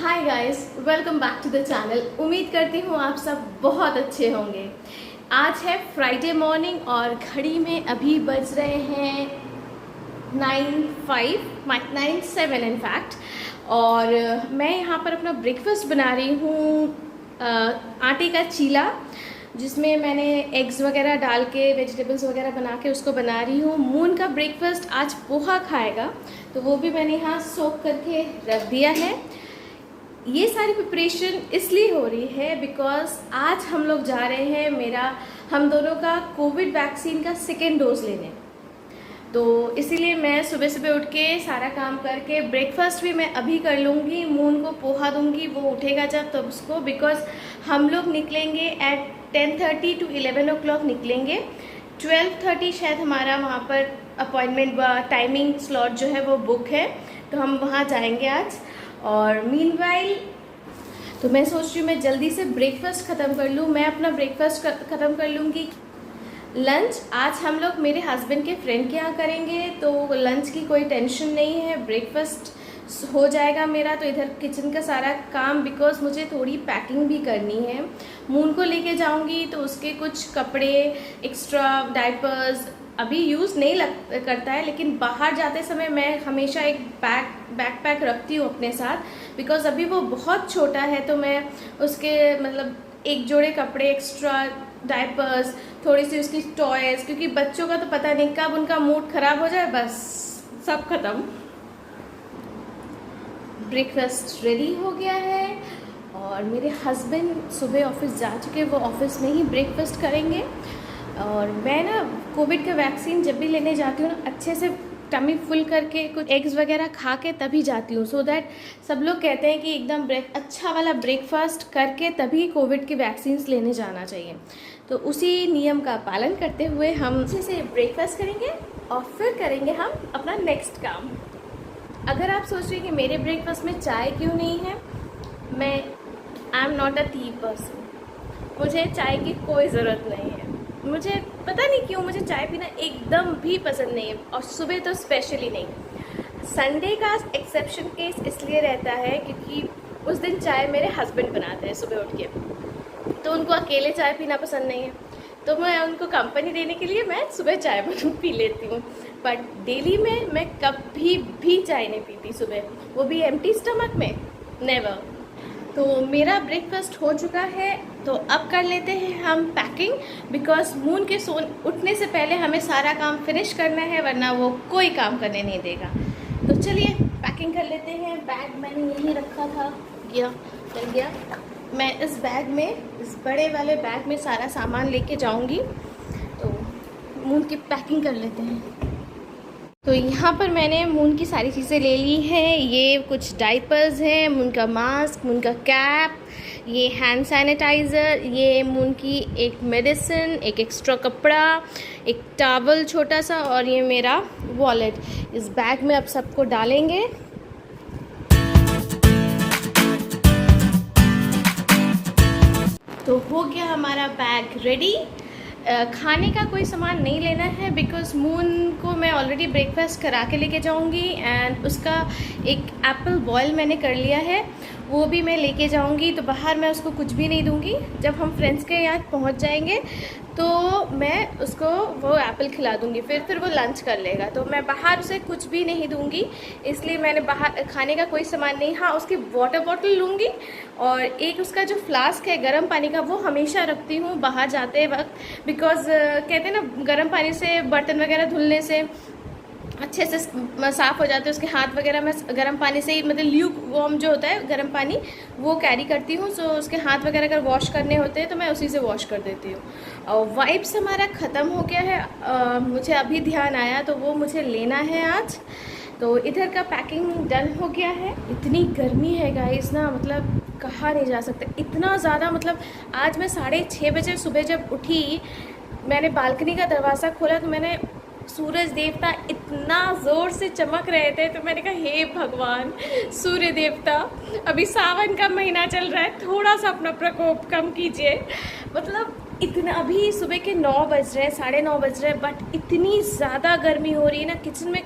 Hi guys, welcome back to the channel. उम्मीद करती हूँ आप सब बहुत अच्छे होंगे। आज है फ्राइडे मॉर्निंग और घड़ी में अभी बज रहे हैं 9:07 इन फैक्ट। और मैं यहाँ पर अपना ब्रेकफास्ट बना रही हूँ, आटे का चीला, जिसमें मैंने एग्स वगैरह डाल के वेजिटेबल्स वगैरह बना के उसको बना रही हूँ। मून का ब्रेकफास्ट आज पोहा खाएगा, तो वो भी मैंने यहाँ सोक करके रख दिया है। ये सारी प्रिपरेशन इसलिए हो रही है बिकॉज आज हम लोग जा रहे हैं हम दोनों का कोविड वैक्सीन का सेकेंड डोज लेने। तो इसीलिए मैं सुबह सुबह उठ के सारा काम करके ब्रेकफास्ट भी मैं अभी कर लूँगी। मून को पोहा दूँगी, वो उठेगा जब तब उसको, बिकॉज हम लोग निकलेंगे एट 10:30 to 11 o'clock निकलेंगे। 12:30 शायद हमारा वहाँ पर अपॉइंटमेंट टाइमिंग स्लॉट जो है वो बुक है, तो हम वहाँ जाएंगे आज। और मीनवाइल तो मैं सोच रही हूँ मैं जल्दी से ब्रेकफास्ट ख़त्म कर लूँ। मैं अपना ब्रेकफास्ट ख़त्म कर लूँगी। लंच आज हम लोग मेरे हस्बैंड के फ्रेंड के यहाँ करेंगे, तो लंच की कोई टेंशन नहीं है, ब्रेकफास्ट हो जाएगा मेरा। तो इधर किचन का सारा काम, बिकॉज मुझे थोड़ी पैकिंग भी करनी है। मून को लेके जाऊँगी तो उसके कुछ कपड़े, एक्स्ट्रा डायपर्स अभी यूज़ नहीं करता है, लेकिन बाहर जाते समय मैं हमेशा एक बैकपैक रखती हूँ अपने साथ, बिकॉज अभी वो बहुत छोटा है। तो मैं उसके मतलब एक जोड़े कपड़े, एक्स्ट्रा डायपर्स, थोड़ी सी उसकी टॉयज़, क्योंकि बच्चों का तो पता नहीं कब उनका मूड ख़राब हो जाए, बस सब खत्म। ब्रेकफास्ट रेडी हो गया है और मेरे हस्बैंड सुबह ऑफिस जा चुके, वो ऑफिस में ही ब्रेकफास्ट करेंगे। और मैं ना कोविड का वैक्सीन जब भी लेने जाती हूँ ना, अच्छे से टमी फुल करके कुछ एग्स वगैरह खा के तभी जाती हूँ, सो दैट सब लोग कहते हैं कि एकदम अच्छा वाला ब्रेकफास्ट करके तभी कोविड की वैक्सीन्स लेने जाना चाहिए। तो उसी नियम का पालन करते हुए हम अच्छे से ब्रेकफास्ट करेंगे और फिर करेंगे हम अपना नेक्स्ट काम। अगर आप सोच रहे हैं कि मेरे ब्रेकफास्ट में चाय क्यों नहीं है, I am not a tea person. मुझे चाय की कोई ज़रूरत नहीं है। मुझे पता नहीं क्यों मुझे चाय पीना एकदम भी पसंद नहीं है, और सुबह तो स्पेशली नहीं। संडे का एक्सेप्शन केस इसलिए रहता है क्योंकि उस दिन चाय मेरे हस्बैंड बनाते हैं सुबह उठ के, तो उनको अकेले चाय पीना पसंद नहीं है, तो मैं उनको कंपनी देने के लिए मैं सुबह चाय पी लेती हूँ। बट डेली में मैं कभी भी चाय नहीं पीती सुबह, वो भी एम्प्टी स्टमक में, नेवर। तो मेरा ब्रेकफास्ट हो चुका है, तो अब कर लेते हैं हम पैकिंग, बिकॉज मून के उठने से पहले हमें सारा काम फिनिश करना है, वरना वो कोई काम करने नहीं देगा। तो चलिए पैकिंग कर लेते हैं। बैग मैंने यहीं रखा था, चल गया। मैं इस बैग में, इस बड़े वाले बैग में सारा सामान लेके जाऊंगी, तो मून की पैकिंग कर लेते हैं। तो यहाँ पर मैंने मून की सारी चीज़ें ले ली हैं। ये कुछ डाइपर्स हैं, मून का मास्क, मून का कैप, ये हैंड सैनिटाइज़र, ये मून की एक मेडिसिन, एक एक्स्ट्रा कपड़ा, एक टॉवल छोटा सा, और ये मेरा वॉलेट। इस बैग में अब सबको डालेंगे। तो हो गया हमारा बैग रेडी। खाने का कोई सामान नहीं लेना है, बिकॉज मून को मैं ऑलरेडी ब्रेकफास्ट करा के लेके जाऊंगी, एंड उसका एक एप्पल बॉयल मैंने कर लिया है, वो भी मैं लेके जाऊंगी। तो बाहर मैं उसको कुछ भी नहीं दूंगी। जब हम फ्रेंड्स के यहाँ पहुँच जाएंगे तो मैं उसको वो एप्पल खिला दूंगी, फिर वो लंच कर लेगा। तो मैं बाहर उसे कुछ भी नहीं दूंगी, इसलिए मैंने बाहर खाने का कोई सामान नहीं। हाँ, उसकी वाटर बॉटल लूँगी, और एक उसका जो फ्लास्क है गर्म पानी का, वो हमेशा रखती हूँ बाहर जाते वक्त, बिकॉज कहते हैं ना गर्म पानी से बर्तन वगैरह धुलने से अच्छे से साफ़ हो जाते हैं। उसके हाथ वगैरह मैं गर्म पानी से ही, मतलब ल्यूक वार्म जो होता है गर्म पानी, वो कैरी करती हूँ। सो उसके हाथ वगैरह अगर वॉश करने होते हैं तो मैं उसी से वॉश कर देती हूँ। और वाइप्स हमारा ख़त्म हो गया है, मुझे अभी ध्यान आया, तो वो मुझे लेना है आज। तो इधर का पैकिंग डन हो गया है। इतनी गर्मी है गाइस ना, मतलब कहा नहीं जा सकता, इतना ज़्यादा। मतलब आज मैं 6:30 बजे सुबह जब उठी, मैंने बालकनी का दरवाज़ा खोला तो मैंने सूरज देवता इतना ज़ोर से चमक रहे थे, तो मैंने कहा हे भगवान सूर्य देवता, अभी सावन का महीना चल रहा है, थोड़ा सा अपना प्रकोप कम कीजिए। मतलब इतना, अभी सुबह के 9 बज रहे हैं, 9:30 बज रहे हैं, बट इतनी ज़्यादा गर्मी हो रही है ना, किचन में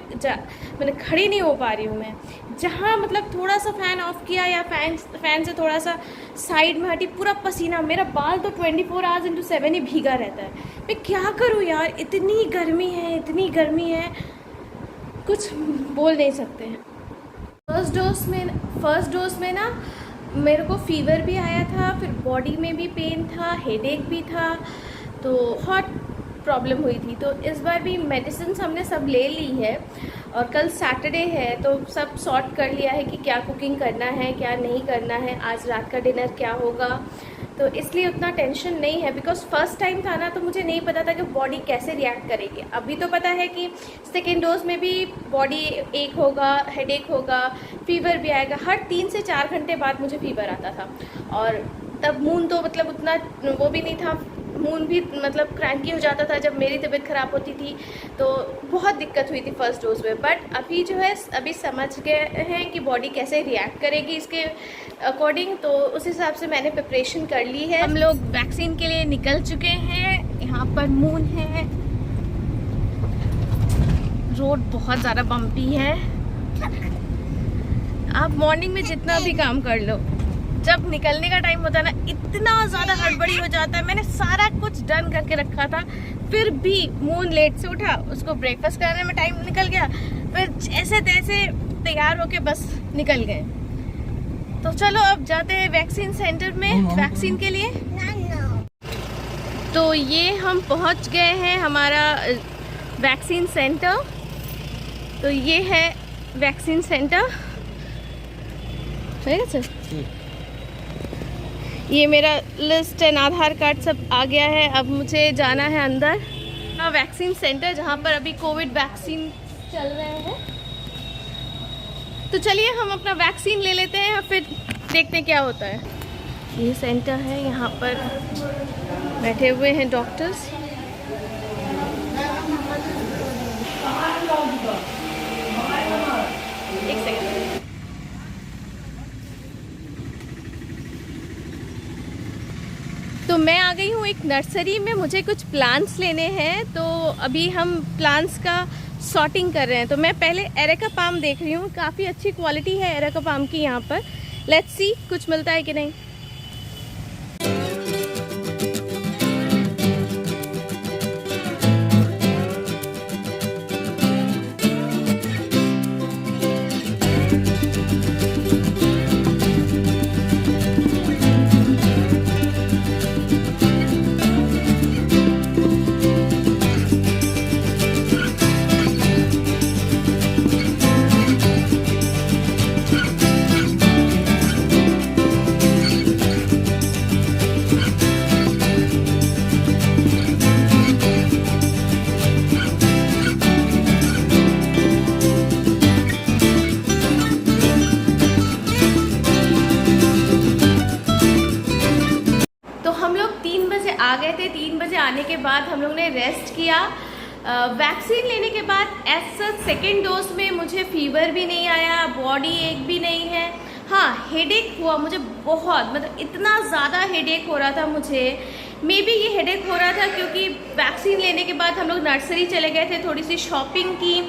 मैंने खड़ी नहीं हो पा रही हूँ मैं। जहाँ मतलब थोड़ा सा फ़ैन ऑफ किया या फ़ैन से थोड़ा सा साइड में हटी, पूरा पसीना, मेरा बाल तो 24 आवर्स इंटू 7 ही भीगा रहता है। मैं क्या करूँ यार, इतनी गर्मी है, इतनी गर्मी है, कुछ बोल नहीं सकते हैं। फर्स्ट डोज में ना मेरे को फ़ीवर भी आया था, फिर बॉडी में भी पेन था, हेडेक भी था, तो हॉट प्रॉब्लम हुई थी। तो इस बार भी मेडिसिन हमने सब ले ली है और कल सैटरडे है तो सब सॉर्ट कर लिया है कि क्या कुकिंग करना है, क्या नहीं करना है, आज रात का डिनर क्या होगा। तो इसलिए उतना टेंशन नहीं है, बिकॉज फर्स्ट टाइम था ना, तो मुझे नहीं पता था कि बॉडी कैसे रिएक्ट करेगी। अभी तो पता है कि सेकेंड डोज में भी बॉडी एक होगा, हेडेक होगा, फीवर भी आएगा। हर 3 से 4 घंटे बाद मुझे फीवर आता था, और तब मून तो मतलब उतना वो भी नहीं था, मून भी मतलब क्रैंकी हो जाता था जब मेरी तबीयत ख़राब होती थी, तो बहुत दिक्कत हुई थी फर्स्ट डोज में। बट अभी जो है अभी समझ गए हैं कि बॉडी कैसे रिएक्ट करेगी इसके अकॉर्डिंग, तो उस हिसाब से मैंने प्रिपरेशन कर ली है। हम लोग वैक्सीन के लिए निकल चुके हैं। यहाँ पर मून है, रोड बहुत ज़्यादा बम्पी है। आप मॉर्निंग में जितना भी काम कर लो, जब निकलने का टाइम होता है ना, इतना ज़्यादा हड़बड़ी हो जाता है। मैंने सारा कुछ डन करके रखा था, फिर भी मून लेट से उठा, उसको ब्रेकफास्ट करने में टाइम निकल गया, फिर जैसे तैसे तैयार होके बस निकल गए। तो चलो अब जाते हैं वैक्सीन सेंटर में वैक्सीन के लिए। तो ये हम पहुंच गए हैं हमारा वैक्सीन सेंटर। तो ये है वैक्सीन सेंटर, है सर। ये मेरा लिस्ट एंड आधार कार्ड सब आ गया है। अब मुझे जाना है अंदर वैक्सीन सेंटर, जहाँ पर अभी कोविड वैक्सीन चल रहे हैं। तो चलिए हम अपना वैक्सीन ले लेते हैं, फिर देखते हैं क्या होता है। ये सेंटर है, यहाँ पर बैठे हुए हैं डॉक्टर्स। एक सेकंड। तो मैं आ गई हूँ एक नर्सरी में, मुझे कुछ प्लांट्स लेने हैं, तो अभी हम प्लांट्स का सॉर्टिंग कर रहे हैं। तो मैं पहले एरेका पाम देख रही हूँ, काफ़ी अच्छी क्वालिटी है एरेका पाम की यहाँ पर। लेट्स सी कुछ मिलता है कि नहीं। आ गए थे। 3 बजे आने के बाद हम लोग ने रेस्ट किया। वैक्सीन लेने के बाद एज सच सेकेंड डोज में मुझे फीवर भी नहीं आया, बॉडी एक भी नहीं है। हाँ, हेडेक हुआ मुझे बहुत, मतलब इतना ज़्यादा हेडेक हो रहा था मुझे। मे बी ये हेडेक हो रहा था क्योंकि वैक्सीन लेने के बाद हम लोग नर्सरी चले गए थे, थोड़ी सी शॉपिंग की,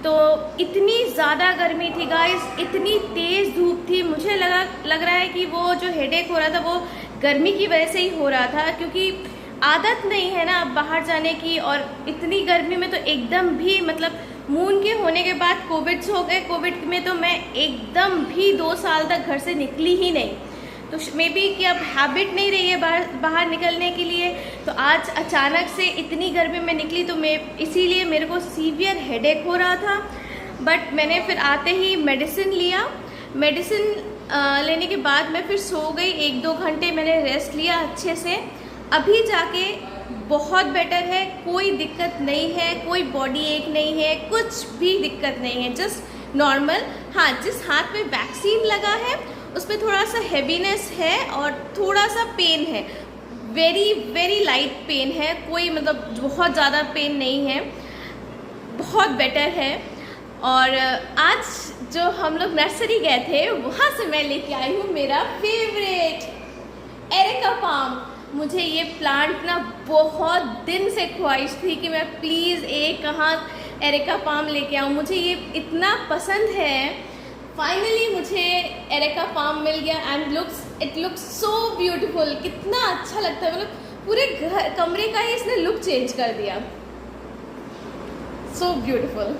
तो इतनी ज़्यादा गर्मी थी गाइस, इतनी तेज़ धूप थी। मुझे लग रहा है कि वो जो हेडेक हो रहा था वो गर्मी की वजह से ही हो रहा था, क्योंकि आदत नहीं है ना बाहर जाने की, और इतनी गर्मी में तो एकदम भी मतलब मून के होने के बाद कोविड हो गए। कोविड में तो मैं एकदम भी 2 साल तक घर से निकली ही नहीं, तो मे बी कि अब हैबिट नहीं रही है बाहर निकलने के लिए। तो आज अचानक से इतनी गर्मी में निकली, तो मैं इसीलिए मेरे को सीवियर हेडेक हो रहा था। बट मैंने फिर आते ही मेडिसिन लिया। मेडिसिन लेने के बाद मैं फिर सो गई, 1-2 घंटे मैंने रेस्ट लिया अच्छे से। अभी जाके बहुत बेटर है, कोई दिक्कत नहीं है, कोई बॉडी एक नहीं है, कुछ भी दिक्कत नहीं है, जस्ट नॉर्मल। हाँ, जिस हाथ में वैक्सीन लगा है उसमें थोड़ा सा हैवीनेस है और थोड़ा सा पेन है, वेरी वेरी लाइट पेन है, कोई मतलब बहुत ज़्यादा पेन नहीं है, बहुत बेटर है। और आज जो हम लोग नर्सरी गए थे वहाँ से मैं लेके आई हूँ मेरा फेवरेट एरेका पाम। मुझे ये प्लांट ना बहुत दिन से ख्वाहिश थी कि मैं प्लीज़ कहाँ एरेका पाम लेके आऊँ। मुझे ये इतना पसंद है, फाइनली मुझे एरेका पाम मिल गया and it looks so beautiful. कितना अच्छा लगता है, मतलब पूरे घर कमरे का ही इसने लुक चेंज कर दिया। So beautiful.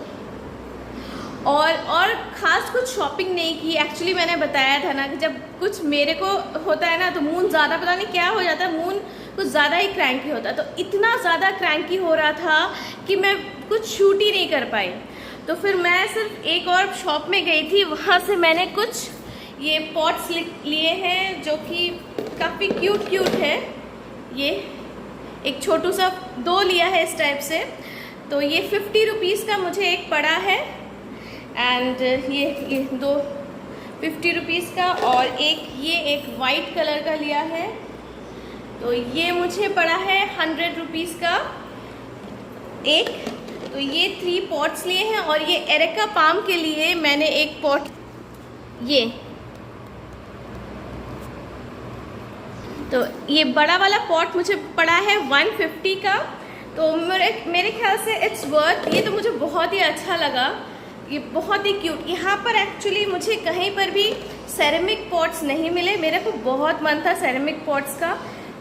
और ख़ास कुछ शॉपिंग नहीं की। एक्चुअली मैंने बताया था ना कि जब कुछ मेरे को होता है ना तो मून ज़्यादा पता नहीं क्या हो जाता है, मून कुछ ज़्यादा ही क्रैंकी होता है। तो इतना ज़्यादा क्रैंकी हो रहा था कि मैं कुछ शूट ही नहीं कर पाई। तो फिर मैं सिर्फ एक और शॉप में गई थी, वहाँ से मैंने कुछ ये पॉट्स लिए हैं जो कि काफ़ी क्यूट है। ये एक छोटू सा 2 लिया है इस टाइप से। तो ये 50 रुपीज़ का मुझे एक पड़ा है एंड ये 2 50 रुपीज़ का, और एक वाइट कलर का लिया है तो ये मुझे पड़ा है 100 रुपीज़ का एक। तो ये 3 पॉट्स लिए हैं और ये एरेका पाम के लिए मैंने एक पॉट तो ये बड़ा वाला पॉट मुझे पड़ा है 150 का। तो मेरे ख्याल से इट्स वर्थ। ये तो मुझे बहुत ही अच्छा लगा, ये बहुत ही क्यूट। यहाँ पर एक्चुअली मुझे कहीं पर भी सेरेमिक पॉट्स नहीं मिले। मेरे को बहुत मन था सेरेमिक पॉट्स का,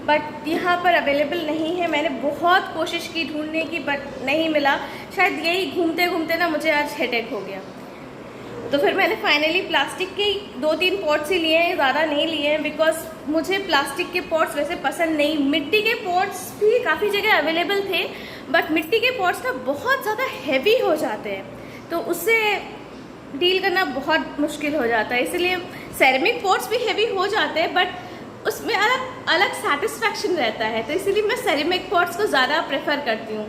बट यहाँ पर अवेलेबल नहीं है। मैंने बहुत कोशिश की ढूंढने की, बट नहीं मिला। शायद यही घूमते घूमते ना मुझे आज हेडेक हो गया। तो फिर मैंने फाइनली प्लास्टिक के 2-3 पॉट्स ही लिए हैं, ज़्यादा नहीं लिए हैं, बिकॉज मुझे प्लास्टिक के पॉट्स वैसे पसंद नहीं। मिट्टी के पॉट्स भी काफ़ी जगह अवेलेबल थे, बट मिट्टी के पॉट्स ना बहुत ज़्यादा हैवी हो जाते हैं, तो उससे डील करना बहुत मुश्किल हो जाता है। इसलिए सेरेमिक पॉट्स भी हैवी हो जाते हैं, बट उसमें अलग सेटिस्फैक्शन रहता है। तो इसीलिए मैं सेरेमिक पॉट्स को ज़्यादा प्रेफर करती हूँ।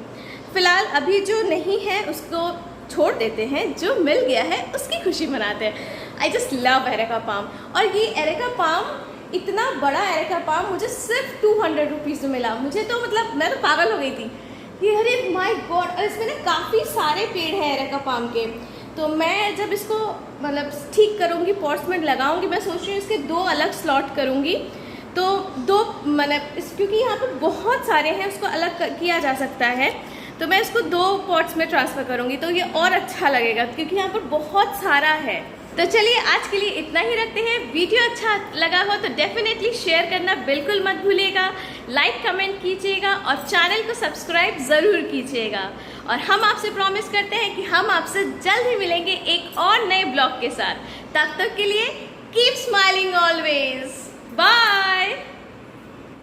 फ़िलहाल अभी जो नहीं है उसको छोड़ देते हैं, जो मिल गया है उसकी खुशी मनाते हैं। I just love areca palm. और ये एरेका पाम, इतना बड़ा एरेका पाम मुझे सिर्फ 200 रुपीज़ में मिला। मुझे तो मतलब मैं तो पागल हो गई थी कि अरे माय गॉड। और इसमें ना काफ़ी सारे पेड़ हैं एरेका पाम के। तो मैं जब इसको मतलब ठीक करूँगी, पॉट्स में लगाऊँगी, मैं सोच रही हूँ इसके 2 अलग स्लॉट करूँगी। तो 2 मतलब क्योंकि यहाँ पर बहुत सारे हैं, उसको अलग किया जा सकता है। तो मैं इसको 2 पॉट्स में ट्रांसफ़र करूँगी तो ये और अच्छा लगेगा, क्योंकि यहाँ पर बहुत सारा है। तो चलिए आज के लिए इतना ही रखते हैं। वीडियो अच्छा लगा हो तो डेफिनेटली शेयर करना बिल्कुल मत भूलिएगा, लाइक कमेंट कीजिएगा और चैनल को सब्सक्राइब ज़रूर कीजिएगा। और हम आपसे प्रॉमिस करते हैं कि हम आपसे जल्द ही मिलेंगे एक और नए ब्लॉग के साथ। तब तक के लिए कीप स्माइलिंग ऑलवेज।